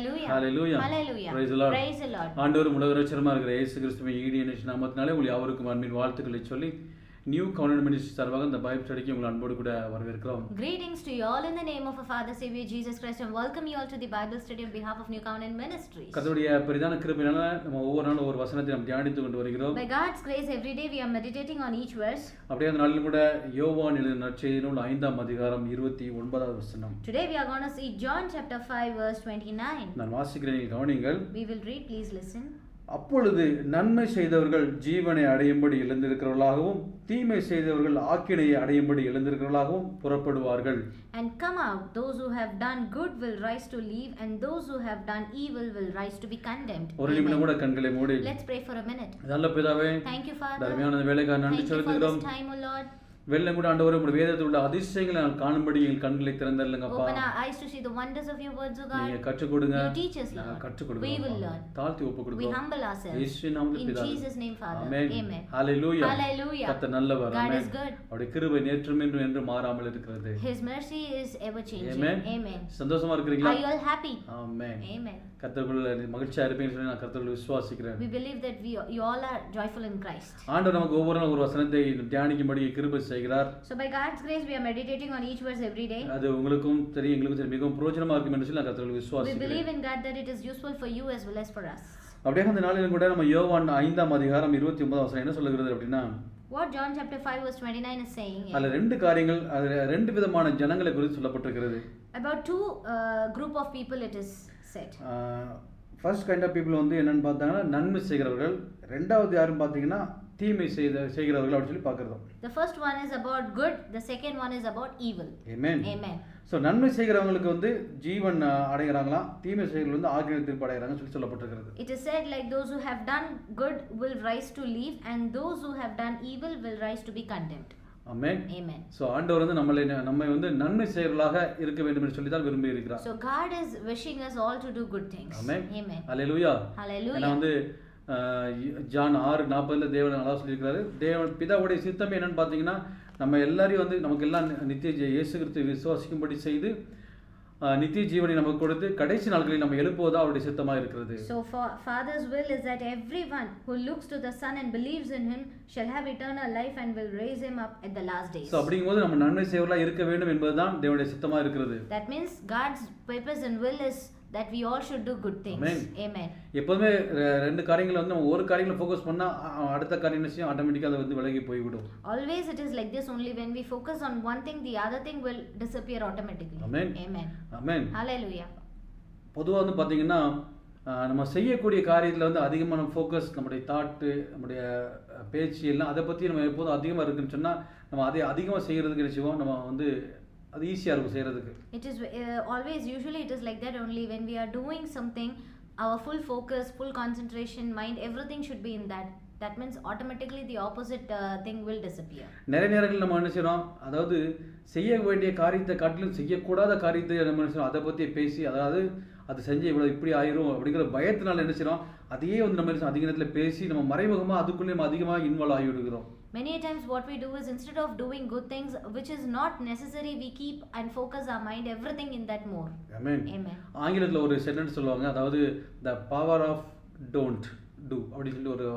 Hallelujah. Hallelujah. Hallelujah. Praise the Lord. Praise the Lord. ஆண்டவரும் உலக இரட்சகருமா இருக்கிற இயேசு கிறிஸ்துவின் ஈடிய நாமத்தினாலே உங்களை அவருக்கும் அன்பின் வாழ்த்துக்களை சொல்லி நியூ கவர்னன்ட் மினிஸ்ட்ரி சார்பாக இந்த பைபிள் ஸ்டடிக்கு உங்களை அன்போடு கூட வரவேற்கிறோம். Greetings to you all in the name of our Father Savior Jesus Christ and welcome you all to the Bible study on behalf of New Covenant Ministries. கர்த்தருடைய பெரிதான கிருபையினால நம்ம ஒவ்வொரு நாளும் ஒரு வசனத்தை நாம் தியானித்து கொண்டு வருகிறோம். By God's grace every day we are meditating on each verse. அப்படியே அந்த நாளிலும் கூட யோவான் எழுதின நற்செய்தி நூல் 5ஆம் அதிகாரம் 29வது வசனம். Today we are going to see John chapter 5 verse 29. நான் வாசிக்கிறேன், நீங்கள் கவனியுங்கள். We will read, please listen. அப்பொழுது நன்மை செய்தவர்கள் ஜீவனை அடையும்படி எழுந்திருக்கிறவர்களாகவும் தீமை செய்தவர்கள் ஆக்கினையை அடையும்படி எழுந்திருக்கிறவர்களாகவும் புறப்படுவார்கள். And come out, those who have done good will rise to live and those who have done evil will rise to be condemned. ஒரு நிமிடம் கூட கண்களை மூடி. Let's pray for a minute. நல்ல பிதாவே, Thank you Father. தர்மயான வேலைக்காக நன்றி செலுத்துகிறோம். Thank you for this time, O Lord. வெள்ளம் கூட ஆண்டவரே, உம்முடைய வேதத்தில் உள்ள அதிசயங்களை நான் காணும்படி எங்கள் கண்களை திறந்தருளுங்கப்பா. Open our eyes to see the wonders of your words, O God. நீங்க கற்றுக் கொடுங்க. You teach us, Lord. கற்றுக் கொடுங்க. We will learn. தாழ்த்தி ஒப்பு கொடுங்க. We humble ourselves. இயேசுவின் நாமத்தில் In பிதாவே. Jesus name, Father. Amen. Amen. Hallelujah. Hallelujah. கர்த்தர் நல்லவர். God Amen. is good. அவருடைய கிருபை நேற்றும் இன்றும் என்று மாறாமல் இருக்கிறது. His mercy is ever changing. Amen. Amen. சந்தோஷமா இருக்கிறீங்களா? Are you all happy? Amen. Amen. கர்த்தருக்குள்ள மகிழ்ச்சியா இருப்பீங்கன்னு சொல்லி நான் கர்த்தருக்குள்ள விசுவாசிக்கிறேன். We believe that you all are joyful in Christ. ஆண்டவர் நமக்கு ஒவ்வொரு நாளும் ஒரு வசனத்தை தியானிக்கும்படி கிருபை செய்கிறார். So by God's grace we are meditating on each verse every day. அது உங்களுக்கும் தெரியும், எங்களுக்கும் தெரியும், மிகவும் பிரயோஜனமா இருக்கும் என்று சொல்லி நான் கர்த்தருக்குள்ள We விசுவாசிக்கிறேன். believe in God that it is useful for you as well as for us. அப்படியே அந்த நாளிலும் கூட நம்ம யோவான் 5ஆம் அதிகாரம் 29ஆம் வசனம் என்ன சொல்லுகிறது அப்படின்னா, What John chapter 5 verse 29 is saying அதுல ரெண்டு காரியங்கள், அதுல ரெண்டு விதமான ஜனங்களை குறித்து சொல்லப்பட்டிருக்கிறது. about two group of people it is said. First kind of people வந்து என்னன்னு பார்த்தாங்கன்னா நன்மை செய்கிறவர்கள், ரெண்டாவது யாருன்னு பார்த்தீங்கன்னா தீமை செய்கிறவர்கள் அப்படின்னு சொல்லி பார்க்குறோம். The first one is about good, the second one is about evil. Amen. Amen. So நன்மை செய்கிறவங்களுக்கு வந்து ஜீவன் அடைகிறாங்களாம், தீமை செய்கிறவர்கள் வந்து ஆக்கினை தீர்ப்பு அடைகிறாங்கன்னு சொல்லி சொல்லப்பட்டிருக்கிறது. It is said like those who have done good will rise to live and those who have done evil will rise to be condemned. Amen. Amen. So ஆண்டவர் வந்து நம்மை வந்து நன்மை செய்கிறவர்களாக இருக்க வேண்டும் என்று சொல்லி தான் விரும்பி இருக்கிறார். So God is wishing us all to do good things. Amen. Amen. Hallelujah. Hallelujah. ஏன்னா வந்து ஜான் 6:40 தேவன் நல்லா சொல்லியிருக்கிறாரு, தேவன் பிதாவுடைய சித்தமே என்னன்னு பார்த்தீங்கன்னா நம்ம எல்லாரையும் வந்து நமக்கு எல்லாம் நித்திய இயேசு கிறிஸ்துவை விசுவாசிக்கும்படி செய்து நித்திய ஜீவனை நமக்கு கொடுத்து கடைசி நாட்களில் நம்ம எழுப்புவதா அவருடைய சித்தமாக இருக்கிறது. So Father's will is that everyone who looks to the Son and believes in him shall have eternal life and will raise him up at the last days. So அப்படிங்கும்போது நம்ம நன்மை செய்வர்களாக இருக்க வேண்டும் என்பதுதான் தேவனுடைய சித்தமாக இருக்கிறது. That means God's purpose and will is that we all should do good things. Amen. Amen. எப்போதுமே ரெண்டு காரியங்களை வந்து நம்ம ஒரு காரியங்களை ஃபோக்கஸ் பண்ணா அடுத்த காரியம் நிச்சயம் ஆட்டோமேட்டிக்காக அதை வந்து விலகி போய்விடும். Always it is like this, only when we focus on one thing the other thing will disappear automatically. Amen. Amen. Amen. Hallelujah. பொதுவாக வந்து பார்த்தீங்கன்னா நம்ம செய்யக்கூடிய காரியத்தில் வந்து அதிகமான ஃபோக்கஸ், நம்முடைய தாட்டு, நம்முடைய பேச்சு எல்லாம் அதை பற்றி நம்ம எப்போதும் அதிகமாக இருக்குன்னு சொன்னால் நம்ம அதை அதிகமாக செய்கிறதுக்கு நிச்சயம் நம்ம வந்து அது ஈஸியாக இருக்கும் செய்கிறதுக்கு. It is always, usually it is like that only when we are doing something, our full focus, full concentration, mind, everything should be in that. That means automatically the opposite thing will disappear. நிறைய நேரங்களில் நம்ம என்ன செய்யறோம், அதாவது செய்ய வேண்டிய காரியத்தை காட்டிலும் செய்யக்கூடாத காரியத்தை நம்ம என்ன செய்யறோம், அதை பற்றி பேசி, அதாவது அது செஞ்சு இவ்வளோ இப்படி ஆயிரும் அப்படிங்கிற பயத்தினால என்ன செய்யறோம், அதையே வந்து நம்ம அதிக நேரத்தில் பேசி நம்ம மறைமுகமாக அதுக்குள்ளே நம்ம அதிகமாக இன்வால்வ் ஆகி விடுகிறோம். Many times what we do is instead of doing good things which is not necessary, we keep and focus our mind everything in that more. Amen. Amen. ஆங்கிலத்தில் ஒரு சென்டென்ஸ் சொல்லுவாங்க, அதாவது the power of don't do அப்படின்னு சொல்லி ஒரு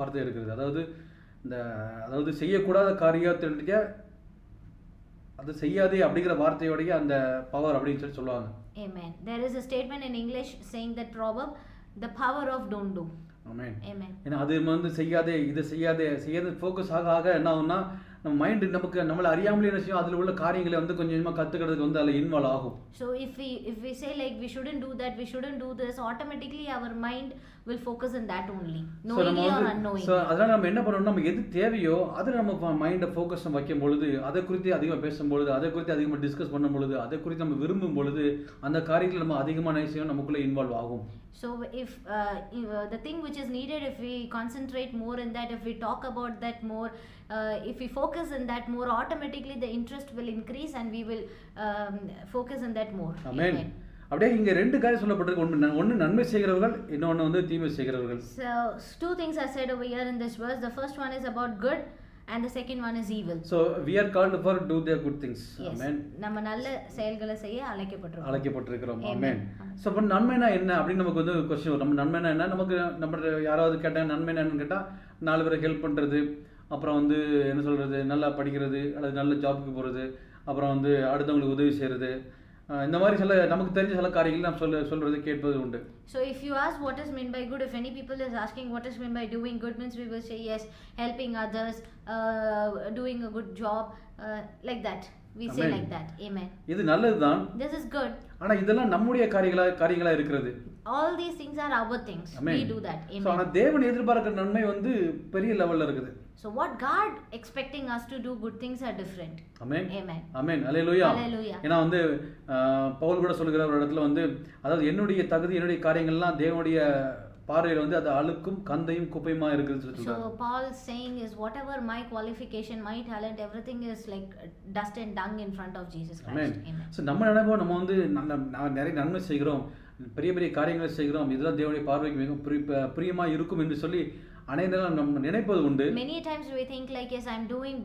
வார்த்தை இருக்கிறது. அதாவது செய்யக்கூடாத காரியத்தினுடைய அது செய்யாதே அப்படிங்கிற வார்த்தையோடைய அந்த பவர் அப்படின்னு சொல்லி சொல்லுவாங்க. Amen. There is a statement in English saying that proverb, the power of don't do. Amen. Amen. ஏன்னா அது வந்து செய்யாதே, இது செய்யாதே ஃபோக்கஸ் ஆக என்ன ஆகும்னா நம்ம மைண்ட் நம்மளை அறியாமலே என்ன செய்யும், அதில் உள்ள காரியங்களை வந்து கொஞ்சம் கொஞ்சமாக கற்றுக்கிறதுக்கு வந்து அதில் இன்வால்வ் ஆகும். So if we say like we shouldn't do that, we shouldn't do this, automatically our mind will focus on that only, knowingly or unknowingly. So அதனால நம்ம என்ன பண்ணணும், நம்ம எது தேவையோ அதில் நம்ம மைண்டை ஃபோக்கஸ் வைக்கும் பொழுது, அதை குறித்து அதிகமாக பேசும் பொழுது, அதை குறித்து அதிகமாக டிஸ்கஸ் பண்ணும் பொழுது, அதை குறித்து நம்ம விரும்பும் பொழுது அந்த காரியத்தில் நம்ம அதிகமாக நினைச்சோம் நமக்குள்ளே இன்வால்வ் ஆகும். So if the thing which is needed, if we concentrate more in that, if we talk about that more, if we focus in that more, automatically the interest will increase and we will focus in that more. Amen. அப்படியே இங்க ரெண்டு காரியம் சொல்லப்பட்டிருக்கு, ஒன்னு நன்மை செய்கிறவர்கள், இன்னொன்னு வந்து தீமை செய்கிறவர்கள். So two things are said over here in this verse. The first one is about good and the second one is evil. So we are called for do the good things. Yes. Amen. நம்ம நல்ல செயல்களை செய்ய அழைக்கப்பட்டிருக்கிறோம். Amen. So அப்ப நன்மைனா என்ன அப்படின்னு நமக்கு வந்து क्वेश्चन வரும். நம்ம நன்மைனா என்ன? நமக்கு நம்ம யாராவது கேட்டா நன்மைனா என்னன்னு கேட்டா 4 பேரை ஹெல்ப் பண்றது, அப்புறம் வந்து என்ன சொல்றது, நல்லா படிக்கிறது அல்லது நல்ல ஜாபுக்கு போறது, அப்புறம் வந்து அடுத்தவங்களுக்கு உதவி செய்யறது, இந்த மாதிரி சில நமக்கு தெரிஞ்ச சில காரியங்கள் நாம் சொல்றது கேட்பது உண்டு. So if you ask what is meant by good, if any people is asking what is meant by doing good, means we will say yes, helping others, doing a good job, like that. We say like that. Amen. இது நல்லதுதான். This is good. ஆனா இதெல்லாம் நம்முடைய காரியங்களா இருக்கிறது. All these things are our things. Amen. We do that. Amen. So ஆனா தேவன் எதிர்பார்க்கிற நன்மை வந்து பெரிய லெவல்ல இருக்குது. So what God expecting us to do good things are different. Amen. Amen. Amen. Hallelujah. Hallelujah. ஏன்னா வந்து பவுல் கூட சொல்லுகிற ஒரு இடத்துல வந்து அதாவது என்னுடைய தகுதி என்னுடைய காரியங்கள்லாம் தேவனுடைய பார்வையில வந்து அது அழுக்கும் கந்தையும் குப்பையுமா இருக்குன்னு சொல்றாரு. So Paul saying is whatever my qualification, my talent, everything is like dust and dung in front of Jesus Christ. Amen. Amen. So நம்ம நினைப்போம் நம்ம வந்து நிறைய நன்மை செய்கிறோம், பெரிய பெரிய காரியங்களை செய்கிறோம், இதெல்லாம் தேவனுடைய பார்வைக்கு மிகவும் பிரியமா இருக்கும் என்று சொல்லி அனைவரும் நம்ம நினைப்பது உண்டு. Many times we think like yes, I'm doing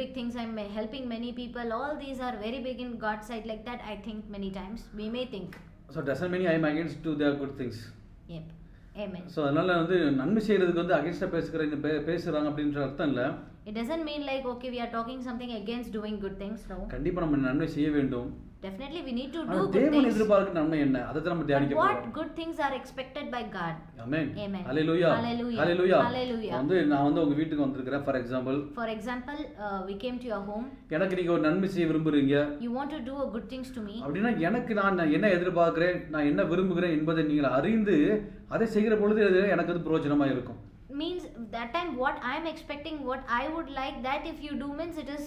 big things, I'm helping many people, all these are very big in God's sight, like that I think many times we may think. So doesn't mean I am against to the good things. Yep. Amen. So அதனால வந்து நன்மை செய்யறதுக்கு வந்து அகைன்ஸ்டா பேசுறாங்க அப்படின்ற அர்த்தம் இல்ல. It doesn't mean like okay we are talking something against doing good things. No. கண்டிப்பா நம்ம நன்மை செய்ய வேண்டும். Definitely we need to do good தேவன் things. எதிர்பார்க்கிற நன்மை என்ன? அதை நம்ம தியானிக்க போறோம். What good things are expected by God? Amen. Amen. Hallelujah. Hallelujah. Hallelujah. Hallelujah. வந்து நான் வந்து உங்க வீட்டுக்கு வந்திருக்கிறேன் for example we came to your home. எனக்கு நீங்க ஒரு நன்மை செய்ய விரும்புறீங்க. You want to do a good things to me. அப்படினா எனக்கு நான் என்ன எதிர்பார்க்கிறேன், நான் என்ன விரும்புகிறேன் என்பதை நீங்கள் அறிந்து அதை செய்கிற பொழுது எனக்கு அது பிரயோஜனமா இருக்கும். Means that time what I am expecting, what I would like, that if you do means it is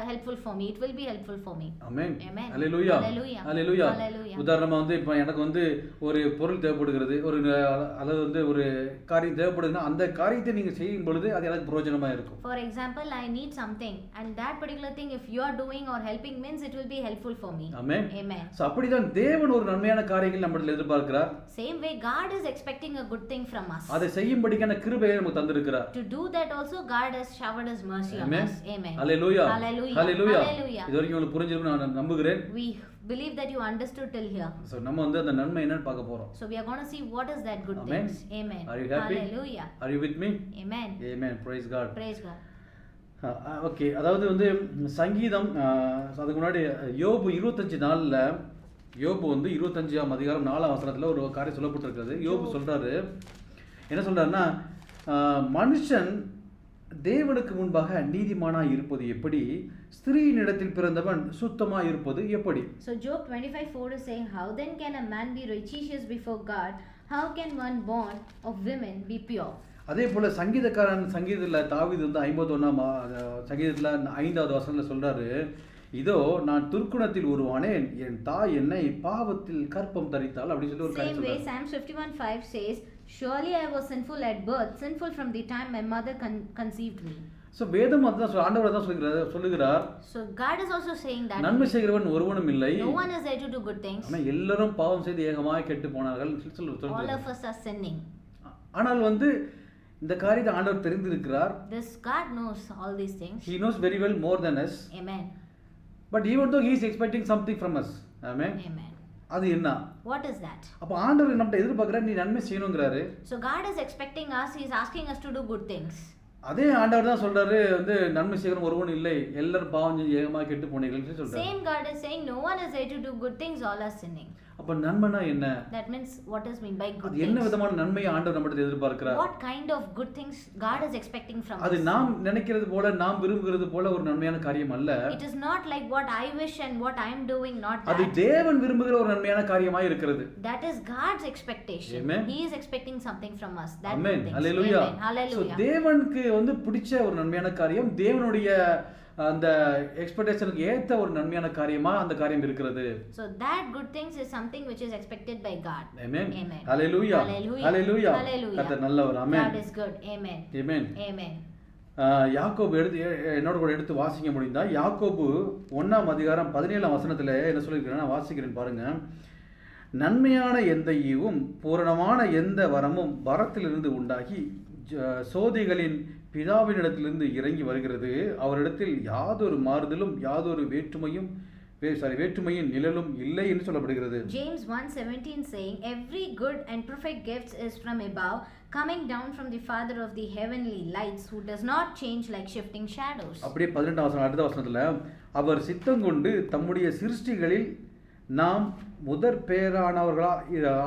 helpful for me, it will be helpful for me. Amen. Amen. Hallelujah. Hallelujah. Hallelujah. Hallelujah. உதாரணமா வந்து இப்போ எனக்கு வந்து ஒரு பொருள் தேவைப்படுகிறது, ஒரு அதாவது வந்து ஒரு காரியம் தேவைப்படுதுன்னா அந்த காரியத்தை நீங்க செய்யும் பொழுது அது எனக்கு பிரயோஜனமா இருக்கும். For example, I need something and that particular thing if you are doing or helping means it will be helpful for me. Amen. Amen. So அப்படிதான் தேவன் ஒரு நன்மையான காரியங்களை நம்மிடத்தில் எதிர்பார்க்கிறார். Same way God is expecting a good thing from us. அதை செய்யும்படிக்கான கிருபையை நமக்கு தந்திருக்கிறார். To do that also God has showered his mercy on us. Amen. Hallelujah. Hallelujah. Hallelujah. Hallelujah. இது வரைக்கும் உங்களுக்கு புரிஞ்சிருக்கும்னு நான் நம்புகிறேன். We believe that you understood till here. So நம்ம வந்து அந்த நன்மை என்னன்னு பார்க்க போறோம். So we are going to see what is that good Amen. things. Amen. Are you happy? Hallelujah. Are you with me? Amen. Amen. Praise God. Praise God. Okay, அதாவது வந்து சங்கீதம் அதுக்கு முன்னாடி யோபு 25:4 யோபு வந்து 25ஆம் அதிகாரம் 4ஆம் வசனத்துல ஒரு காரியம் சொல்லப்பட்டிருக்கிறது. யோபு சொல்றாரு, என்ன சொல்றாருன்னா, மனுஷன் தேவனுக்கு முன்பாக நீதிமானாய் இருப்பது எப்படி, ஸ்திரீயினிடத்தில் பிறந்தவன் சுத்தமாய் இருப்பது எப்படி. So Job 25:4 is saying, how then can a man be righteous before God? How can one born of women be pure? அதே போல சங்கீதத்தில் தாவீது வந்து 51ஆம் சங்கீதத்தில் 5வது வசனத்தில் சொல்றாரு, இதோ நான் துர்க்குணத்தில் உருவானேன், என் தாய் என்னை பாவத்தில் கற்பம் தரித்தாள் அப்படி சொல்லி ஒரு காரியம் சொல்றாரு. Same way Psalms 51:5 says, surely I was sinful at birth, sinful from the time my mother conceived me. So வேதம் அதான் ஆண்டவர் தான் சொல்லுகிறார். So God is also saying that நன்மை செய்கிறவன் ஒருவனும் இல்லை. No one is there to do good things. ஆனா எல்லாரும் பாவம் செய்து ஏகமாய் கெட்டு போனார்கள். All of us are sinning. ஆனால் வந்து இந்த காரியத்தை ஆண்டவர் தெரிந்திருக்கிறார். This God knows all these things. He knows very well more than us. Amen. But even though he is expecting something from us. Amen. Amen. அது என்ன? What is that? அப்ப ஆண்டவர் நம்மட்ட எதிர்பார்க்கறார், நீ நன்மை செய்யணும்ங்கறாரு. So God is expecting us, he is asking us to do good things. அதே ஆண்டவர் தான் சொல்றாரு, வந்து நன்மை செய்கிறவன் ஒருவன் இல்லை, எல்லாரும் பாவம் செஞ்சு ஏகமாய் கெட்டு போனீங்கன்னு சொல்றாரு. Same God is saying no one is there to do good things, all are sinning. அப்ப நன்மைனா என்ன? That means what is mean by good அது என்ன things? விதமான நன்மையை ஆண்டவர் நம்மட்ட எதிர்பார்க்கிறார்? What kind of good things God is expecting from அது us? நாம் நினைக்கிறது போல நாம் விரும்புகிறது போல ஒரு நன்மையான காரியம் அல்ல. It is not like what I wish and what I am doing, not அது that. தேவன் விரும்புகிற ஒரு நன்மையான காரியமாய் இருக்கிறது. That is God's expectation. Amen. He is expecting something from us. That Amen. good things. Hallelujah. Amen. Hallelujah. So தேவனுக்கு வந்து பிடிச்ச ஒரு நன்மையான காரியம், தேவனுடைய அந்த எக்ஸ்பெக்டேஷனுக்கு ஏத்த ஒரு நன்மையான காரியமா அந்த காரியம் இருக்கிறது. So that good things is something which is expected by God. Amen. Amen. Hallelujah. Hallelujah. Hallelujah. Hallelujah. கர்த்தர் நல்லவர். Amen. God is good. Amen. Amen. Amen. யாக்கோபு என்னோட கூட எடுத்து வாசிக்க முடிந்தா, யாக்கோபு 1ஆம் அதிகாரம் 17ஆம் வசனத்துல என்ன சொல்லியிருக்கிறேன், நான் வாசிக்கிறேன் பாருங்க. நன்மையான எந்த ஈவும் பூரணமான எந்த வரமும் வரத்திலிருந்து உண்டாகி சோதிகளின் பிதாவினிடத்திலிருந்து இறங்கி வருகிறது. அவரிடத்தில் யாதொரு மாறுதலும் யாதொரு வேற்றுமையின் நிழலும் இல்லை என்று சொல்லப்படுகிறது. James 1:17 saying, every good and perfect gift is from above, coming down from the Father of the heavenly lights, who does not change like shifting shadows. அப்படியே 18 வசனம் அடுத்த வசனத்துல, அவர் சித்தம் கொண்டு தம்முடைய சிருஷ்டிகளில் நாம் முதற் பேரானவர்களா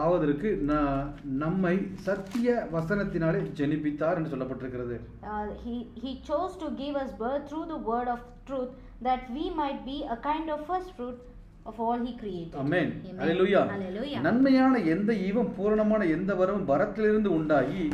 ஆவதற்கு நம்மை சத்திய வசனத்தினாலே ஜெனிப்பித்தார் என்று சொல்லப்பட்டிருக்கிறது. He chose to give us birth through the word of truth, that we might be a kind of first fruit of all he created. Amen. Hallelujah. நன்மையான எந்த ஈவும் பூரணமான எந்த வரமும் பரத்திலிருந்து உண்டாகி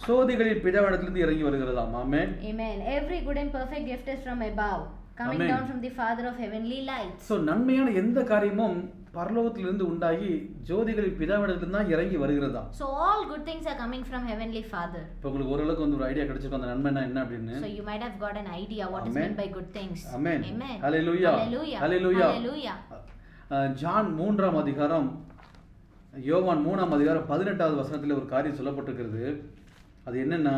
சோதிகளின் பிதாவிடத்திலிருந்து இறங்கி வருகிறதாம். Amen. Amen. Every good and perfect gift is from above, coming down from the Father of heavenly lights. So நன்மையான எந்த காரியமும் பரலோகத்திலிருந்து உண்டாகி ஜோதிகளின் பிதாவிடத்திலிருந்து தான் இறங்கி வருகிறதா. So all good things are coming from heavenly Father. இப்போ உங்களுக்கு ஓரளவுக்கு ஒரு ஐடியா கிடைச்சிருக்கும் அந்த நன்மைனா என்ன அப்படினு. So you might have got an idea what is meant by good things. Amen. Amen. Hallelujah. Hallelujah. Hallelujah. Hallelujah. John 3ஆம் அதிகாரம் யோவான் 3ஆம் அதிகாரம் 18வது வசனத்தில் ஒரு காரியம் சொல்லப்பட்டிருக்கிறது. அது என்னன்னா,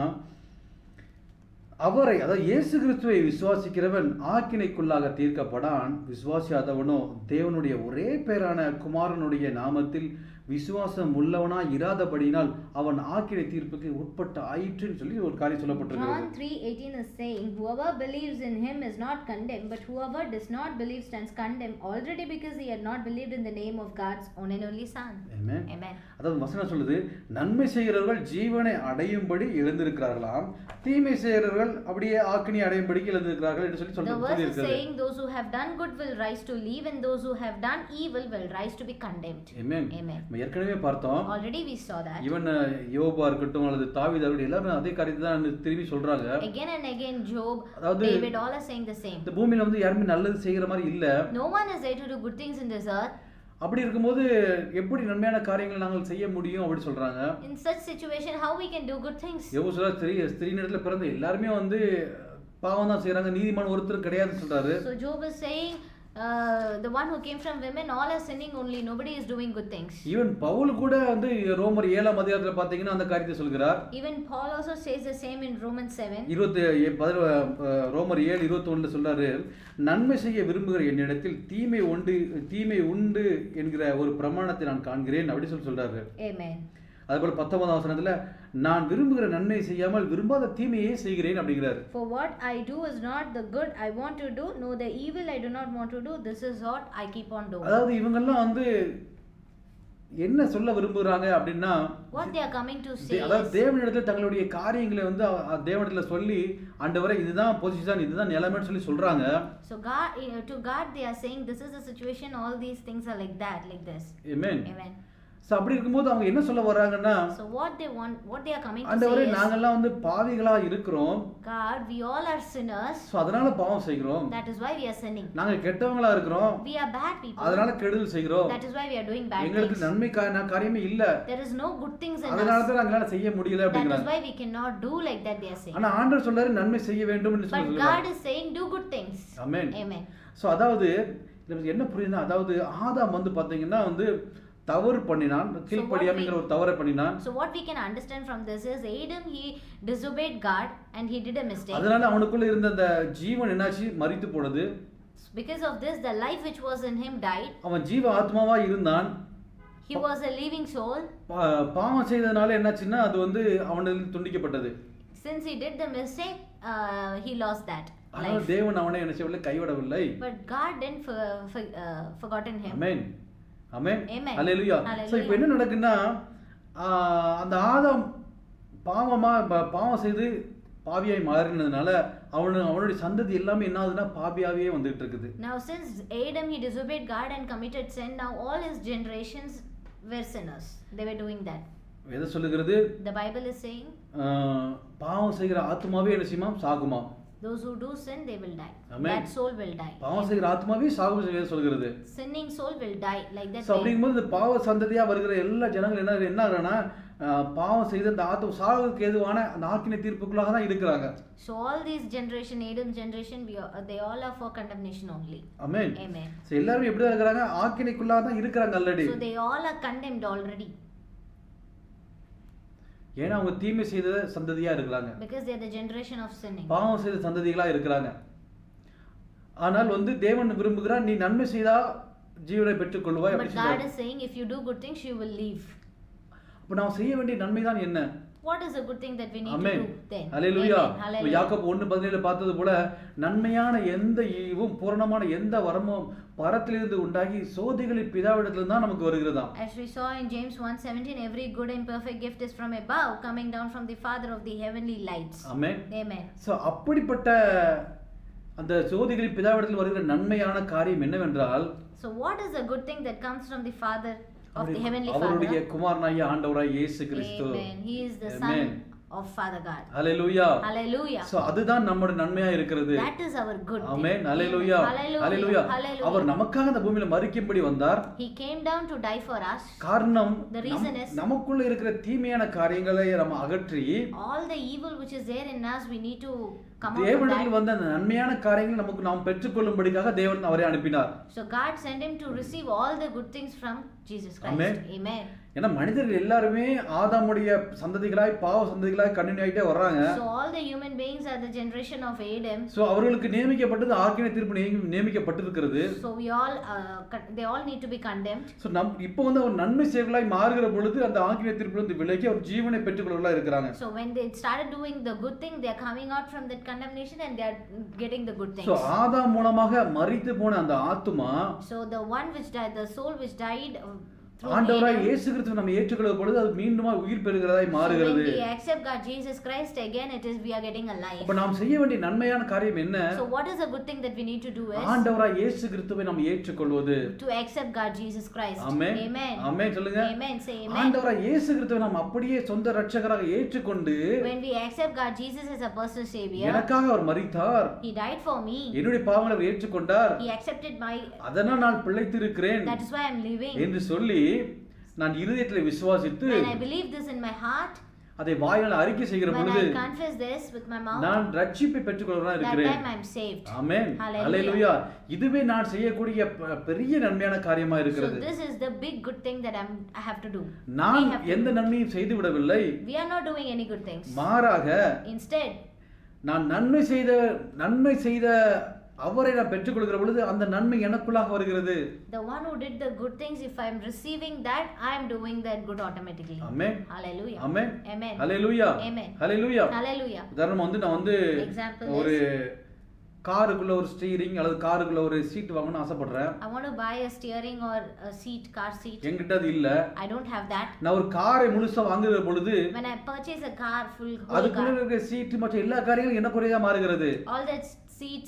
அவரை, அதாவது இயேசு கிறிஸ்துவை விசுவாசிக்கிறவன் ஆக்கினைக்குள்ளாக தீர்க்கப்படான், விசுவாசியாதவனோ தேவனுடைய ஒரே பேரான குமாரனுடைய நாமத்தில் விசுவாசம் உள்ளவனாய் இராதபடியினால் அவன் ஆக்கினை தீர்ப்புக்கு உட்பட்ட ஆயிற்றுன்னு சொல்லி ஒரு காரியம் சொல்லப்பட்டிருக்கிறது. John 3:18 is saying, whoever believes in him is not condemned, but whoever does not believe stands condemned already, because he had not believed in the name of God's only and only Son. Amen. Amen. அதாவது வசனம் சொல்லுது, நன்மை செய்கிறவர்கள் ஜீவனை அடையும்படி எழுந்திருக்கிறார்களாம், தீமை செய்கிறவர்கள் அப்படியே ஆக்கினை அடையும்படி எழுந்திருக்கிறார்கள் என்று சொல்லி சொல்லியிருக்கிறது. The verse is saying, those who have done good will rise to live, and those who have done evil will rise to be condemned. Amen. Amen. ஏற்கனவே பார்த்தோம். Already we saw that. Even யோபா இருக்கட்டும் அல்லது தாவீது அவர்கள் எல்லாரும் அதே காரியத்தை தான் திரும்பி சொல்றாங்க. Again and again Job, David, all are saying the same. இந்த பூமியில வந்து யாருமே நல்லது செய்யற மாதிரி இல்ல. No one is there to do good things in this earth. அப்படி இருக்கும்போது எப்படி நன்மையான காரியங்களை நாங்கள் செய்ய முடியும் அப்படி சொல்றாங்க. In such situation how we can do good things? யோபு சொல்றார், ஸ்திரீனிடத்துல பிறந்த எல்லாருமே வந்து பாவம் தான் செய்றாங்க, நீதிமான் ஒருத்தர் கிடையாதுன்னு சொல்றாரு. So Job is saying, the one who came from women, all are sinning only, nobody is doing good things. Even Pavul கூட வந்து ரோமர் 7ஆம் அதிகாரத்துல பாத்தீங்கன்னா அந்த காரியத்தை சொல்கிறார். Even Paul also says the same in Romans 7. ரோமர் 7:21ல சொல்றாரு, நன்மை செய்ய விரும்புகிற என்னிடத்தில் தீமை உண்டு என்கிற ஒரு பிரமாணத்தை நான் காண்கிறேன் அப்படி சொல்றாரு. Amen. அதுபோல 19ஆம் வசனத்துல, நான் விரும்புகிற நன்மை செய்யாமல் விரும்பாத தீமையே செய்கிறேன் அப்படிங்கிறார். For what I do is not the good I want to do, no the evil I do not want to do, this is what I keep on doing. அதாவது இவங்க எல்லாம் வந்து என்ன சொல்ல விரும்புறாங்க அப்படின்னா, what they are coming to say, அதாவது தேவனிடத்தில் தங்களுடைய காரியங்களை வந்து தேவனிடத்தில் சொல்லி, ஆண்டவரே இதுதான் பொசிஷன், இதுதான் நிலைமைன்னு சொல்லி சொல்றாங்க. So God, to God they are saying this is the situation, all these things are like that, like this. Amen. Amen. So அப்படி இருக்கும்போது அவங்க என்ன சொல்ல வராங்கன்னா, so what they are coming to say, ஆண்டவரே நாங்க எல்லாம் வந்து பாவிகளா இருக்கிறோம், God we all are sinners, so அதனால பாவம் செய்கிறோம், that is why we are sinning, நாங்க கெட்டவங்களா இருக்கிறோம், we are bad people, அதனால கெடுதல் செய்கிறோம், that is why we are doing bad things, எங்களுக்கு நன்மை காரியமே இல்ல, there is no good things in us, அதனால தான் நாங்களால செய்ய முடியல அப்படிங்கறாங்க. that is why we cannot do like that they are saying. ஆனா ஆண்டவர் சொல்றாரு நன்மை செய்ய வேண்டும் என்று சொல்றாரு. But God is saying do good things. Amen. Amen. So அதாவது நமக்கு என்ன புரியுதுன்னா, அதாவது ஆதாம் வந்து பாத்தீங்கன்னா வந்து தவறு பண்ணினான், கீழ்ப்படியாமைங்கிற ஒரு தவறை பண்ணினான். So what we can understand from this is Adam he disobeyed God and he did a mistake. அதனால அவனுக்குள்ள இருந்த அந்த ஜீவன் என்னாச்சு, மரித்து போனது. Because of this the life which was in him died. அவன் ஜீவ ஆத்மாவா இருந்தான். He was a living soul. பாவம் செய்ததனால என்னாச்சுன்னா அது வந்து அவனிலிருந்து துண்டிக்கப்பட்டது. Since he did the mistake, he lost that life. ஆனால் தேவன் அவனை என்ன செய்யவில்லை, கைவிடவில்லை. But God didn't forgotten him. Amen. Amen. Amen. Hallelujah. So இப்போ என்ன நடக்குன்னா, அந்த ஆதாம் பாவம் செய்து பாவியாய் மாறினதுனால அவனுடைய சந்ததி எல்லாமே என்ன ஆகுதுன்னா பாவியாவே வந்துட்டு இருக்குது. Now since Adam he disobeyed God and committed sin, now all his generations were sinners. They were doing that. எதை சொல்லுகிறது? The Bible is saying, பாவம் செய்கிற ஆத்மாவே என்ன செய்யுமா, சாகுமா. Those who do sin they will die. Amen. That soul will die. பாவம் செய்கிற ஆத்மாவே சாகும் சொல்கிறது. Sinning soul will die like that. So அப்படிங்கும்போது இந்த பாவ சந்ததியா வருகிற எல்லா ஜனங்கள் என்ன ஆகுறாங்கன்னா, பாவம் செய்த அந்த ஆத்மா சாகுக்கு ஏதுவான அந்த ஆக்கினை தீர்ப்புக்குள்ளாக தான் இருக்கிறாங்க. So all these generation, Adam's generation, they all are for condemnation only. Amen. Amen. So எல்லாரும் எப்படி இருக்காங்க, ஆக்கினைக்குள்ளாக தான் இருக்காங்க already. So they all are condemned already. ஏன்னா அவங்க தீமை செய்த சந்ததியா இருக்கிறாங்க, because they are the generation of sinning. பாவம் செய்த சந்ததிகளா இருக்கிறாங்க. ஆனால் தேவன் விரும்புகிறார் நீ நன்மை செய்தா ஜீவனை பெற்றுக்கொள்வாய் But God is saying if you do good things you will live. அப்ப நாம் செய்ய வேண்டிய நன்மை தான் என்ன? What is a good thing that we need Amen. to do then? Hallelujah. Hallelujah. யாக்கோபு 1:17 பார்த்தது போல நன்மையான எந்த ஈவும் பூரணமான எந்த வரமும் பரத்திலிருந்து உண்டாகி சோதிகளின் பிதாவிடத்திலிருந்து தான் நமக்கு வருகிறதாம். As we saw in James 1:17, every good and perfect gift is from above, coming down from the Father of the heavenly lights. Amen. Amen. So அப்படிப்பட்ட அந்த சோதிகளின் பிதாவிடத்தில் வருகிற நன்மையான காரியம் என்னவென்றால், so what is a good thing that comes from the Father of the heavenly Father? அவருடைய குமாரனாகிய ஆண்டவராகிய இயேசு கிறிஸ்து. Amen. He is the Son of Father God. Hallelujah. Hallelujah. So அதுதான் நம்முடைய நன்மையா இருக்கிறது. That is our good thing. Amen. Hallelujah. Hallelujah. அவர் நமக்காக இந்த பூமியில மரிக்கும்படி வந்தார். He came down to die for us. காரணம் the reason is நமக்குள்ள இருக்கிற தீமையான காரியங்களை நம்ம அகற்றி all the evil which is there in us we need to come out of தேவனிடத்தில் that. வந்த அந்த நன்மையான காரியங்களை நமக்கு நாம் பெற்றுக்கொள்ளும்படியாக தேவன் அவரை அனுப்பினார். So God sent him to receive all the good things from Jesus Christ. Amen. Amen. ஏன்னா மனிதர்கள் எல்லாருமே ஆதாமுடைய சந்ததிகளாய் பாவ சந்ததிகளாய் கண்டினியூ ஆயிட்டே வர்றாங்க. So all the human beings are the generation of Adam. So அவர்களுக்கு நியமிக்கப்பட்டது ஆக்கினை தீர்ப்பு நியமிக்கப்பட்டிருக்கிறது. So we all they all need to be condemned. So இப்போ அவர் நன்மை செய்வர்களாய் மாறுகிற பொழுது அந்த ஆக்கினை தீர்ப்பிலிருந்து விலகி அவர் ஜீவனை பெற்றுக்கொள்வர்களாய் இருக்கிறாங்க. So when they started doing the good thing they are coming out from that condemnation and they are getting the good things. So ஆதாம் மூலமாக மரித்து போன அந்த ஆத்துமா, so the one which died, the soul which died ஆண்டவராய் இயேசு கிறிஸ்துவை நம்ம ஏற்றுக்கொள்ளும் பொழுது அது மீண்டும் உயிர் பெறுகிறதாய் மாறுகிறது. So when we accept God Jesus Christ again it is we are getting alive. அப்ப நாம் செய்ய வேண்டிய நன்மையான காரியம் என்ன? So what is a good thing that we need to do is ஆண்டவராய் இயேசு கிறிஸ்துவை நாம் ஏற்றுக்கொள்வது. to accept God Jesus Christ. Amen. Amen. Amen சொல்லுங்க. Amen. Say amen. ஆண்டவராய் இயேசு கிறிஸ்துவை நாம் அப்படியே சொந்த இரட்சகராக ஏற்றுக்கொண்டு when we accept God Jesus as a personal savior, எனக்காக அவர் மரித்தார், he died for me, என்னுடைய பாவங்களை அவர் ஏற்றுக்கொண்டார், he accepted my அதனால் நான் பிழைத்திருக்கிறேன் that is why I am living என்று சொல்லி நான் இருதயத்தில் விசுவாசித்து when I believe this in my heart, அதை வாயால் அறிக்கை செய்கிற when பொழுது I confess this with my mouth, நான் ரட்சிப்பை பெற்றுக்கொள்கிறவனாக that இருக்கிறேன். time I am saved. ஆமென். ஹல்லேலூயா. இதுவே நான் செய்யக்கூடிய பெரிய நன்மையான காரியமா So இருக்கிறது. this is the big good thing that I have to do. நான் எந்த நன்மையும் செய்து விடவில்லை, We are not doing any good things. மாறாக Instead நான் நன்மை செய்த அவரை நான் பெற்றுக்கொள்கிற பொழுது அந்த நன்மை எனக்குள்ளாக வருகிறது. the one who did the good things, if I am receiving that, I am doing that good automatically. Amen. Hallelujah. Amen. Amen. Hallelujah. Amen. Hallelujah. Hallelujah. உதாரணமா நான் Example ஒரு காருக்குள்ள ஒரு ஸ்டீரிங் அல்லது காருக்குள்ள ஒரு சீட் வாங்கணும்னு ஆசைப்படுறேன். I want to buy a steering or a seat, car seat. என்கிட்ட அது இல்ல. I don't have that. நான் ஒரு காரை முழுசா வாங்குற பொழுது When I purchase a car whole அதுக்குள்ள car, இருக்கிற சீட் மற்ற எல்லா காரியங்களும் எனக்குரியதா மாறுகிறது. all that seat,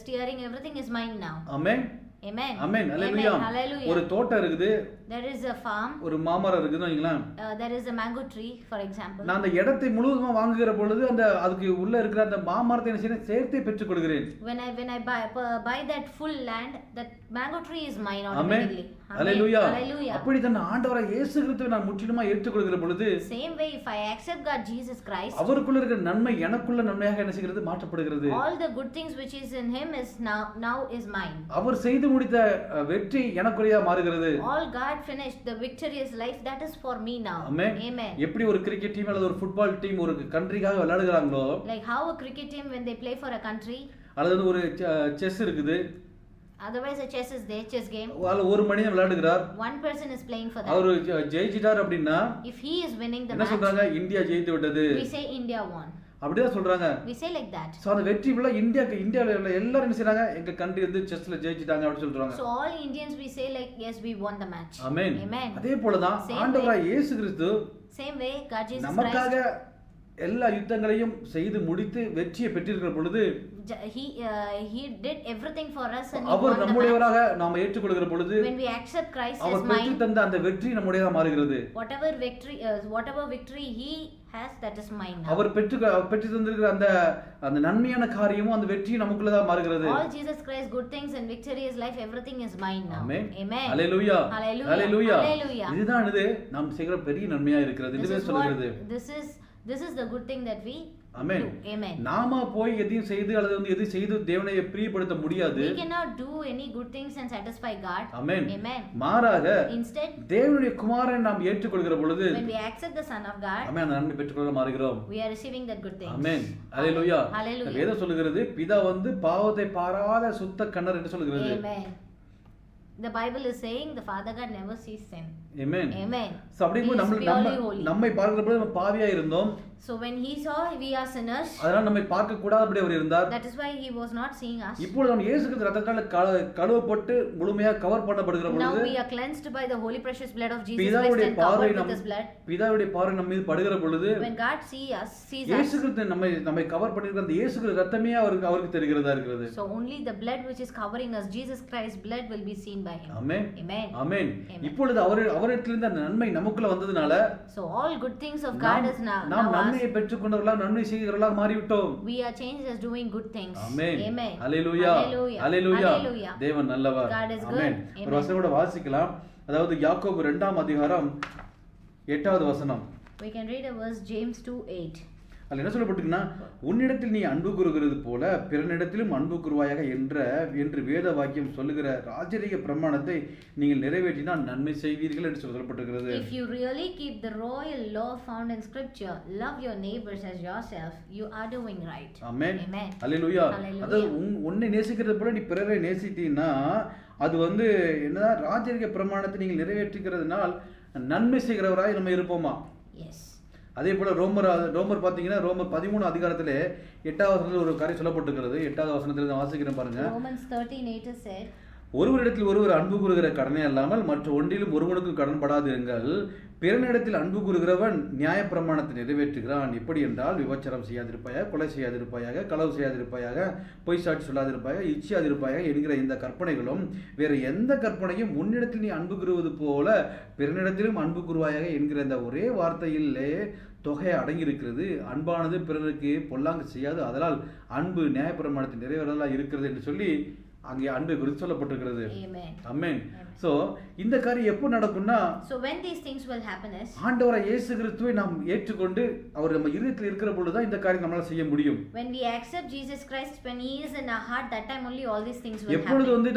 steering, everything is mine now. Amen. Amen. Amen. Hallelujah. Amen. Hallelujah. ஒரு தோட்டம் இருக்குது, There is a farm, ஒரு மாமரம் இருக்குன்னு வைங்களேன். there is a mango tree for example. நான் அந்த இடத்தை முழுவதுமா வாங்குகிற பொழுது அதுக்கு உள்ள இருக்கிற அந்த மாமரத்தை என்ன செய்யணும், சேர்த்தே பெற்றுக் கொடுக்கிறேன். When I buy that full land, that mango tree is mine amen. automatically. Hallelujah. Hallelujah. அப்படி தான் ஆண்டவராய் இயேசு கிறிஸ்துவை நான் முற்றிலுமா ஏற்றுக்கொள்கிற பொழுது Same way if I accept God Jesus Christ, அவருக்குள்ள இருக்கிற நன்மை எனக்குள்ள நன்மையாக என்ன செய்கிறது, மாற்றப்படுகிறது. all the good things which is in him is now is mine. அவர் செய்து முடித்த வெற்றி எனக்குரியதா மாறுகிறது. All God finished, the victorious life, that is for me now. Amen. Amen. எப்படி ஒரு கிரிக்கெட் டீம் அல்லது ஒரு ஃபுட்பால் டீம் ஒரு கண்ட்ரிக்காக விளையாடுறாங்களோ, Like how a cricket team when they play for a country, அல்லது ஒரு செஸ் இருக்குது, otherwise a chess is there, chess game, அதுல ஒரு மனிதன் விளையாடுகிறார், one person is playing for that. அவர் ஜெயிச்சிட்டார் அப்படின்னா If he is winning the என்ன match, சொல்றாங்க, இந்தியா ஜெயித்து விட்டது we say India won. அப்படிதான் சொல்றாங்க. We say like that. So அந்த வெற்றி ஃபுல்லா இந்தியால எல்லாரும் என்ன செய்றாங்க, எங்க கண்ட்ரி செஸ்ல ஜெயிச்சிட்டாங்க அப்படி சொல்றாங்க. So all Indians we say like yes we won the match. Amen. Amen. அதே போல தான் ஆண்டவராய் இயேசு கிறிஸ்து Same way God Jesus நமக்காக Christ, எல்லா யுத்தங்களையும் செய்து முடித்து வெற்றியை பெற்றிருக்கிற பொழுது he did everything for us and he our won the match. நம்முடையவராக நாம ஏற்றுக்கொள்கிற பொழுது When we accept Christ as அவர் பெற்று mine, தந்த அந்த வெற்றி நம்முடையதா மாறுகிறது. whatever victory he has, that is mine now. அவர் பெற்று தந்திருக்கிற அந்த நன்மையான காரியமும் அந்த வெற்றி நமக்குள்ளதா மாறுகிறது. All Jesus Christ good things and victorious life, everything is mine now. Amen. Amen. Hallelujah. Hallelujah. Hallelujah. Hallelujah. இதுதான் நாம் செய்கிற பெரிய நன்மையா இருக்கிறது. இதுவே சொல்கிறது. This is This is the good thing that we Amen. do. Amen. நாம போய் எதையும் செய்து அல்லது வந்து எது செய்து தேவனை பிரியப்படுத்த முடியாது. We cannot do any good things and satisfy God. Amen. Amen. மாறாக Instead, தேவனுடைய குமாரனை நாம் ஏற்றுக்கொள்கிற பொழுது when we accept the Son of God, ஆமென், அந்த நன்மை பெற்றுக்கொள்ள மாறுகிறோம். we are receiving that good things. Amen. Hallelujah. Hallelujah. வேதம் சொல்லுகிறது பிதா வந்து பாவத்தை பாராத சுத்த கண்ணர் என்று சொல்லுகிறது. Amen. The Bible is saying the Father God never sees sin. Amen. Amen. So அப்படிங்கும்போது நம்மை பார்க்கிற பொழுது நம்ம பாவியா இருந்தோம். So when he saw we are sinners, அதனால நம்மை பார்க்க கூடாதபடி அவர் இருந்தார். that is why he was not seeing us. இப்பொழுது நாம் இயேசு கிறிஸ்து இரத்தத்தால் கழுவப்பட்டு முழுமையாக கவர் பண்ணப்படுகிற பொழுது now we are cleansed by the holy precious blood of Jesus Christ and covered with his blood. பிதாவுடைய பார்வை நம்ம மீது படுகிற பொழுது when God sees us இயேசு கிறிஸ்து நம்மை கவர் பண்ணிருக்கிற அந்த இயேசு கிறிஸ்து இரத்தமே அவருக்கு தெரிகிறதா இருக்கிறது. so only the blood which is covering us, Jesus Christ's blood, will be seen by him. Amen. Amen. Amen. இப்பொழுது அவரிடத்திலிருந்து அந்த நன்மை நமக்குள்ள வந்ததனால so all good things of God is now நாம் நன்மையை பெற்றுக்கொண்டவர்களாக நன்மை செய்கிறவர்களாக மாறிவிட்டோம். we are changed as doing good things. Amen. Amen. Hallelujah. Hallelujah. தேவன் நல்லவர். God is Amen. good. ஒரு வசனம் கூட வாசிக்கலாம். அதாவது யாக்கோபு 2ஆம் அதிகாரம் 8வது வசனம். we can read a verse, James 2:8. அதுல என்ன சொல்லப்பட்டிருக்குன்னா, உன்னிடத்தில் நீ அன்பு கூறுகிறது போல பிறனிடத்திலும் அன்பு கூறுவாயாக என்று வேத வாக்கியம் சொல்லுகிற ராஜரீக பிரமாணத்தை நீங்கள் நிறைவேற்றினால் நன்மை செய்வீர்கள் என்று சொல்லப்பட்டிருக்கிறது. if you really keep the royal law found in scripture, love your neighbors as yourself, you are doing right. Amen. Amen. Hallelujah. அதாவது உன்னை நேசிக்கிறது போல நீ பிறரை நேசித்தீன்னா அது வந்து என்னதான் ராஜரீக பிரமாணத்தை நீங்கள் நிறைவேற்றிக்கிறதுனால் நன்மை செய்கிறவராய் நம்ம இருப்போமா? yes. அதே போல ரோமர் பாத்தீங்கன்னா ரோமர் 13 அதிகாரத்திலே 8வது வசனத்தில் ஒரு காரியம் சொல்லப்பட்டிருக்கிறது. 8வது வசனத்தில் நான் வாசிக்கிறேன் பாருங்க. Romans 13:8 said, ஒருவரிடத்தில் ஒருவர் அன்பு கூறுகிற கடனே அல்லாமல் மற்ற ஒன்றிலும் ஒருவனுக்கும் கடன்படாதிருங்கள். பிறனிடத்தில் அன்பு கூறுகிறவன் நியாயப்பிரமாணத்தை நிறைவேற்றுகிறான். எப்படி என்றால், விபச்சாரம் செய்யாதிருப்பாயாக, கொலை செய்யாதிருப்பாயாக, களவு செய்யாதிருப்பாயாக, பொய் சாட்சி சொல்லாதிருப்பாயாக, இச்சியாதிருப்பாயாக என்கிற இந்த கற்பனைகளும் வேற எந்த கற்பனையும் உன்னிடத்தில் நீ அன்பு கூறுவது போல பிறனிடத்திலும் அன்பு கூறுவாயாக என்கிற இந்த ஒரே வார்த்தையிலே தொகை அடங்கியிருக்கிறது. அன்பானது பிறருக்கு பொல்லாங்கு செய்யாது, அதனால் அன்பு நியாயப்பிரமாணத்தை நிறைவேறலாம் இருக்கிறது என்று சொல்லி அங்கே அன்பை குறித்து சொல்லப்பட்டிருக்கிறது. ஆமென். சோ இந்த காரியம் எப்போ நடக்கும்னா, so when these things will happen is, ஆண்டவராகிய இயேசு கிறிஸ்துவை நாம் ஏற்றுக்கொண்டு அவர் நம்ம இதயத்தில் இருக்கிற பொழுது தான் இந்த காரியம் நம்மால செய்ய முடியும். when we accept Jesus Christ, when he is in our heart, that time only all these things will happen. எப்பொழுது வந்து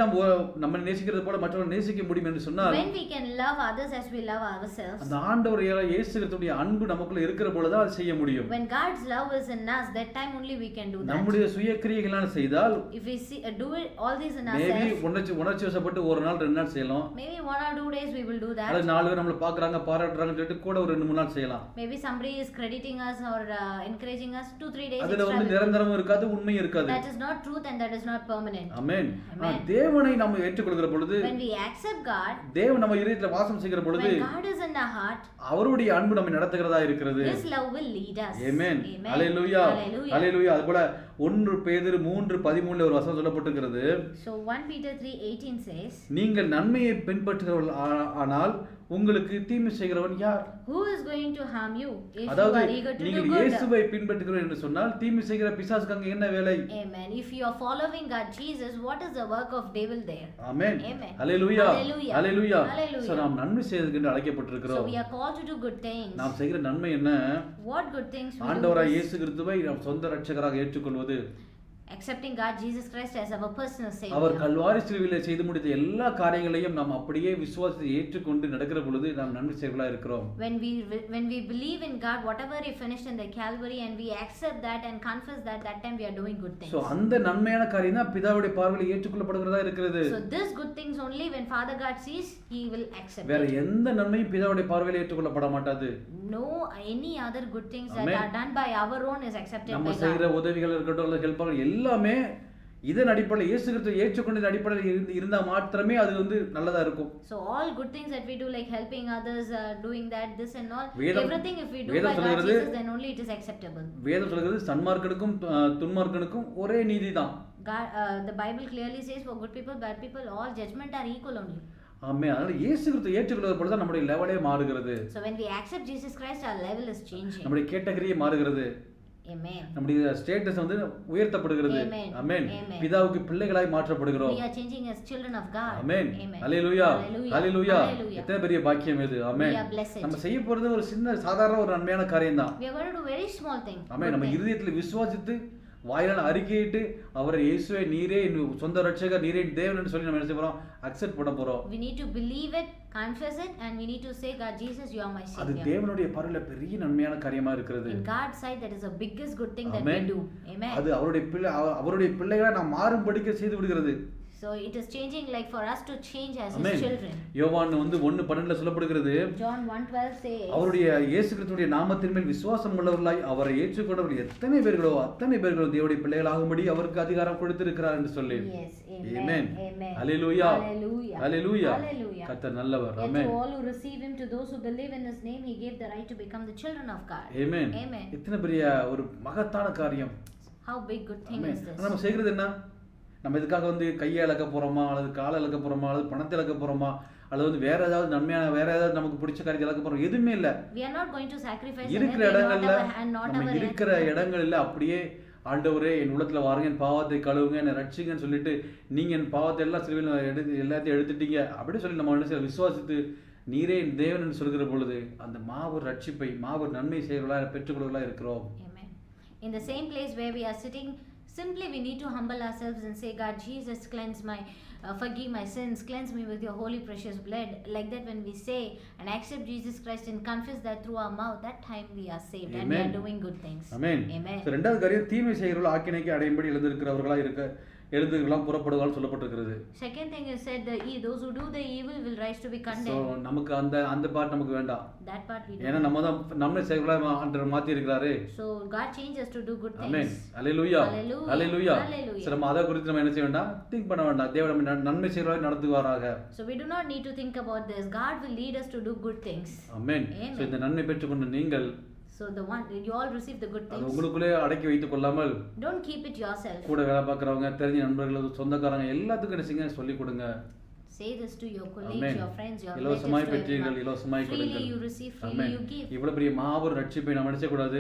நம்ம நேசிக்கிறது போல மற்றவர்களை நேசிக்க முடியும் என்று சொன்னால், when we can love others as we love ourselves, அந்த ஆண்டவராகிய இயேசு கிறிஸ்துவின் அன்பு நமக்குள்ள இருக்கிற பொழுது தான் செய்ய முடியும். when God's love is in us, that time only we can do that. நம்முடைய சுய கிரியைகளால் செய்தால், if we do it all these in ourselves, maybe உணர்ச்சி வசப்பட்டு ஒரு நாள் 2 நாள் செய்யலாம். maybe 1 or 2 days we will do that. அல்லது 4 பேர் நம்மள பார்க்கறாங்க பாராட்டுறாங்கன்னு சொல்லிட்டு கூட ஒரு 2-3 நாள் செய்யலாம். maybe somebody is crediting us or encouraging us 2-3 days. அதுல வந்து நிரந்தரமும் இருக்காது, உண்மையும் இருக்காது. that is not truth and that is not permanent. ஆமென். தேவனை நாம் ஏற்றுக்கொள்கிற பொழுது, when we accept God, தேவன் நம்ம இதயத்துல வாசம் செய்கிற பொழுது, when God is in our heart, அவருடைய அன்பு நம்மை நடத்துகிறதா இருக்கிறது. his love will lead us. ஆமென். ஹalleluya. ஹalleluya. அதுபோல 1 பேதுரு 3:13 ஒரு வசனம் சொல்லப்பட்டிருக்கிறது. so 1 Peter 3:18 says, நீங்கள் நன்மையை பின்பற்றுகிறவர்கள் ஆனால் உங்களுக்கு தீமை செய்கிறவன் யார்? who is going to harm you if you அதாவது are eager to do நீங்கள் good? இயேசுவை பின்பற்றுகிறீர்கள் என்று சொன்னால் தீமை செய்கிற பிசாசுக்கு அங்க என்ன வேலை? amen. if you are following God Jesus, what is the work of devil there? Amen. amen. Hallelujah. Hallelujah. So நாம் நன்மை செய்வதற்கு என்று அழைக்கப்பட்டிருக்கிறோம். so we are called to do good things. நாம் செய்கிற நன்மை என்ன? what good things we do? ஆண்டவராகிய இயேசு கிறிஸ்துவை நாம் சொந்த இரட்சகராக ஏற்றுக்கொள்வது, accepting God Jesus Christ as our personal savior. அவர் கல்வாரி சிலுவையிலே செய்து முடித்த எல்லா காரியங்களையும் நாம் அப்படியே விசுவாசத்தை ஏற்றுக்கொண்டு நடக்கிற பொழுது நாம் நன்மை செய்வர்களாக இருக்கிறோம். when we believe in God, whatever he finished in the Calvary, and we accept that and confess that, that time we are doing good things. So அந்த நன்மையான காரியம் தான் பிதாவுடைய பார்வையில் ஏற்றுக்கொள்ளப்படுகிறதா இருக்கிறது. so this good things only when Father God sees, he will accept. வேற எந்த நன்மையும் பிதாவுடைய பார்வையில் ஏற்றுக்கொள்ளப்பட மாட்டாது. no any other good things that are done by our own is accepted by God. நம்ம செய்கிற உதவிகள் இருக்கட்டும் அல்லது ஹெல்ப்கள் எல்லாமே இதன் அடிப்படையில் இயேசு கிறிஸ்துவை ஏற்றுக்கொண்ட அடிப்படையில் இருந்தா மாத்திரமே அது வந்து நல்லதா இருக்கும். so all good things that we do, like helping others, doing that, this and all, everything if we do by God Jesus, then only it is acceptable. வேதம் சொல்கிறது சன்மார்க்கனுக்கும் துன்மார்க்கனுக்கும் ஒரே நீதிதான். God, the Bible clearly says for good people, bad people, all judgment are equal only. ஆமென். அதனால இயேசு கிறிஸ்துவை ஏற்றுக்கொள்வது பொழுது நம்முடைய லெவலே மாறுகிறது. so when we accept Jesus Christ, our level is changing. நம்முடைய கேட்டகரியே மாறுகிறது. Amen. நம்முடைய ஸ்டேட்டஸ் வந்து உயர்த்தப்படுகிறது. Amen. ஆமென். Amen. பிதாவுக்கு பிள்ளைகளாய் மாற்றப்படுகிறோம். We are changing as children of God. Amen. Amen. Hallelujah. Hallelujah. Hallelujah. Hallelujah. எத்தனை பெரிய பாக்கியம் இது. ஆமென். We are blessed. நம்ம செய்ய போறது ஒரு சின்ன சாதாரண ஒரு நன்மையான காரியம் தான். We are going to do very small thing. ஆமென். நம்ம இருதயத்தில் விசுவாசித்து வாயிலான அறிக்கையிட்டு அவரை இயேசுவே நீரே என் சொந்த ரட்சகர், நீரே என் தேவன் என்று சொல்லி நம்ம என்ன செய்ய போறோம்? அக்செப்ட் பண்ண போறோம். We need to believe it, confess it, and we need to say, God, Jesus, you are my அது Savior. தேவனுடைய பார்வையில பெரிய நன்மையான காரியமா இருக்கிறது. In God's sight, that is the biggest good thing that Amen. we do. Amen. அது அவருடைய பிள்ளைகளை நாம் மாறும்படிக்க செய்து விடுகிறது. So it is changing like for us to change as Amen. His children. யோவான் வந்து 1:12 சொல்லப்படுகிறது. John 1:12 says, அவருடைய இயேசு கிறிஸ்துவின் நாமத்தின் மேல் விசுவாசம் உள்ளவர்களாய் அவரை ஏற்றுக்கொண்டவர்கள் எத்தனை பேர்களோ அத்தனை பேர்களும் தேவனுடைய பிள்ளைகளாகும்படி அவருக்கு அதிகாரம் கொடுத்திருக்கிறார் என்று சொல்லி. Yes, Amen. amen. Amen. Hallelujah. Hallelujah. Hallelujah. Hallelujah. கர்த்தர் நல்லவர். Yet Amen. to all who receive Him, to those who believe in His name, He gave the right to become the children of God. Amen. Amen. எத்தனை பெரிய ஒரு மகத்தான காரியம். How big good thing Amen. is this? நம்ம செய்கிறது என்ன? நம்ம இதுக்காக வந்து கையை இழக்க போறோமா, அல்லது காலை இழக்க போறோமா, அல்லது பணத்தை இழக்க போறோமா, அல்லது வந்து வேற ஏதாவது நன்மையான வேற ஏதாவது நமக்கு பிடிச்ச காரியத்தை இழக்க போறோம்? எதுவுமே இல்ல. We are not going to sacrifice இருக்கிற anything, not இடங்கள்ல our hand, not நம்ம our இருக்கிற இடங்கள்ல அப்படியே ஆண்டவரே என் உள்ளத்துல வாருங்க, என் பாவத்தை கழுவுங்க, என்னை ரட்சிங்கன்னு சொல்லிட்டு நீங்க என் பாவத்தை எல்லாம் சிலுவையில் எல்லாத்தையும் எடுத்துட்டீங்க அப்படி சொல்லி நம்ம என்ன செய்யலாம்? விசுவாசித்து நீரே என் தேவன் என்று சொல்கிற பொழுது அந்த மாபெரும் ரட்சிப்பை மாபெரும் நன்மை செய்கிறவர்களாக பெற்றுக்கொள்வர்களாக இருக்கிறோம். Amen. In the same place where we are sitting, simply we need to humble ourselves and say, God, Jesus, forgive my sins, cleanse me with your holy precious blood. Like that, when we say and accept Jesus Christ and confess that through our mouth, that time we are saved. Amen. And we are doing good things. Amen. Amen. So, இரண்டாவது காரியம் தீமை செய்கிறவர்கள் ஆக்கினைக்கு அடையும்படி எழுந்திருக்கலாம் புறப்படுவார்கள் சொல்லப்பட்டிருக்கிறது. Second thing is said, those who do the evil will rise to be So condemned. நமக்கு அந்த part நமக்கு வேண்டாம். That part we ஏன்னா don't. நம்ம தான் நம்மளே செய்கிறவர்களா ஆண்டவர் மாத்தி இருக்கிறாரு. So God changes to do good Amen. things. Hallelujah. Hallelujah. Hallelujah. Hallelujah. So நம்ம அதை குறித்து நம்ம என்ன செய்ய வேண்டாம்? திங்க் பண்ண வேண்டாம். தேவன் நம்ம நன்மை செய்கிறவர்களாய் நடத்துவாராக. So we do not need to think about this. God will lead us to do good things. Amen. Amen. So இந்த நன்மை பெற்றுக்கொண்ட நீங்கள் So the one you all receive the good அது things. உங்களுக்குள்ளே அடக்கி வைத்துக் கொள்ளாமல் Don't keep it yourself. கூட வேலை பார்க்குறவங்க, தெரிஞ்ச நண்பர்கள், சொந்தக்காரங்க எல்லாத்துக்கும் என்ன செய்யுங்க? சொல்லிக் கொடுங்க. Say this to your colleagues, Amen. your friends, your இலவசமாய் relatives, to பெற்றீர்கள், everyone. இலவசமாய் Freely கொடுங்கள். you receive, freely Amen. you give. இவ்வளவு பெரிய மாபெரும் ரட்சிப்பை நாம் நினைச்ச கூடாது,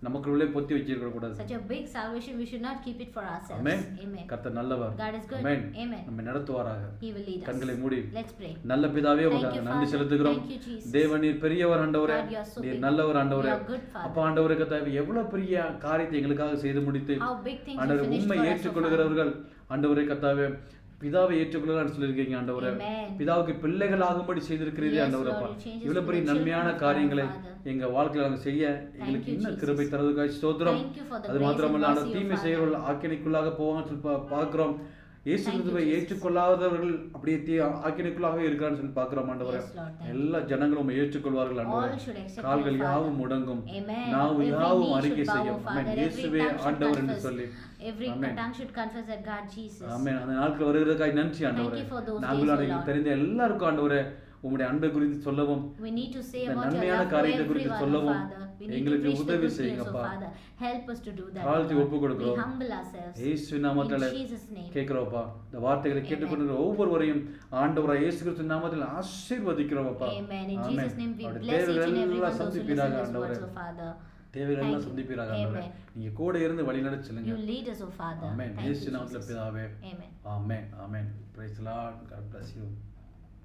நமக்குள்ளே பொத்தி வச்சிருக்க கூடாது. Such a big salvation, we should not keep it for ourselves. Amen. Amen. கர்த்தர் நல்லவர். God is good. Amen. Amen. நம்மை நடத்துவாராக. He will lead us. கண்களை மூடி. Let's pray. நல்ல பிதாவே Thank உமக்கு you, நன்றி Father. செலுத்துகிறோம். Thank you, Jesus. தேவன் நீர் பெரியவர் ஆண்டவரே. God, you are so நீர் big. நல்லவர் ஆண்டவரே. You are good, Father. அப்பா ஆண்டவரே கர்த்தாவே எவ்வளவு பெரிய காரியத்தை எங்களுக்காக செய்து முடித்து How big things you ஆண்டவரே finished உம்மை for us, O ஏற்றுக்கொள்கிறவர்கள் ஆண்டவரே கர்த்தாவே பிதாவை ஏற்றுக்கொள்ளலாம்னு சொல்லியிருக்கீங்க ஆண்டவரே. Amen. பிதாவுக்கு பிள்ளைகள் ஆகும்படி செய்திருக்கிறீரே Yes, ஆண்டவரேப்பா. Lord, you change us இவ்வளவு to பெரிய the நன்மையான children of காரியங்களை God, Father. எங்க வாழ்க்கையில நாங்கள் செய்ய எங்களுக்கு you, இன்னும் Jesus. கிருபை தரதுக்காக ஸ்தோத்திரம். Thank you for the அது grace மாத்திரமல்ல and அந்த mercy, O தீமை Father. செய்கிறவர்கள் ஆக்கினைக்குள்ளாக போவாங்கன்னு சொல்லி பார்க்கிறோம். இயேசு Thank you, கிறிஸ்துவை Jesus. ஏற்றுக்கொள்ளாதவர்கள் அப்படியே ஆக்கினைக்குள்ளாகவே இருக்கிறான்னு சொல்லி பார்க்கிறோம் ஆண்டவரே. Yes, Lord, thank you. எல்லா ஜனங்களும் உம்மை ஏற்றுக்கொள்வார்கள் All ஆண்டவரே. should accept கால்கள் you, Father. யாவும் முடங்கும், Amen. நாவு Every யாவும் knee அறிக்கை should bow, செய்யும். Father. ஆமென். Every இயேசுவே tongue should ஆண்டவர் என்று confess. சொல்லி. Every Amen. tongue should confess that God Jesus. ஆமென். அந்த நாட்கள் வருகிறதுக்காக நன்றி ஆண்டவரே. you for those நாங்கள் days, O அன்றைக்கு Lord. தெரிந்த எல்லாருக்கும் ஆண்டவரே உம்முடைய அன்பை குறித்து சொல்லவும் We need to say இந்த about your நன்மையான love to காரியத்தை குறித்து everyone, O சொல்லவும் Father. We need to எங்களுக்கு preach the உதவி good news, O செய்யுங்கப்பா. Father. Help us to do that, O தாழ்த்தி Lord. ஒப்புக் கொடுக்கிறோம். We humble ourselves. இயேசு நாமத்திலே In Jesus' name. கேட்கிறோம்ப்பா. இந்த வார்த்தைகளை கேட்டுக்கொண்டிருக்கிற ஒவ்வொருவரையும் ஆண்டவராய் இயேசு கிறிஸ்து நாமத்தில் ஆசீர்வதிக்கிறோம்ப்பா. Amen. In amen. Jesus' name, we அவருடைய bless each and தேவைகள் every எல்லாம் one those who listen சந்திப்பீராக to this ஆண்டவரே. words, O Father. தேவைகள் Thank எல்லாம் you. சந்திப்பீராக ஆண்டவரே. Amen. நீங்க கூட இருந்து வழி நடத்தி செல்லுங்க. You lead us, O Father. Amen. Thank இயேசு you, நாமத்தில் Jesus. பிதாவே. Amen. Amen. Amen. Praise the Lord. God bless you.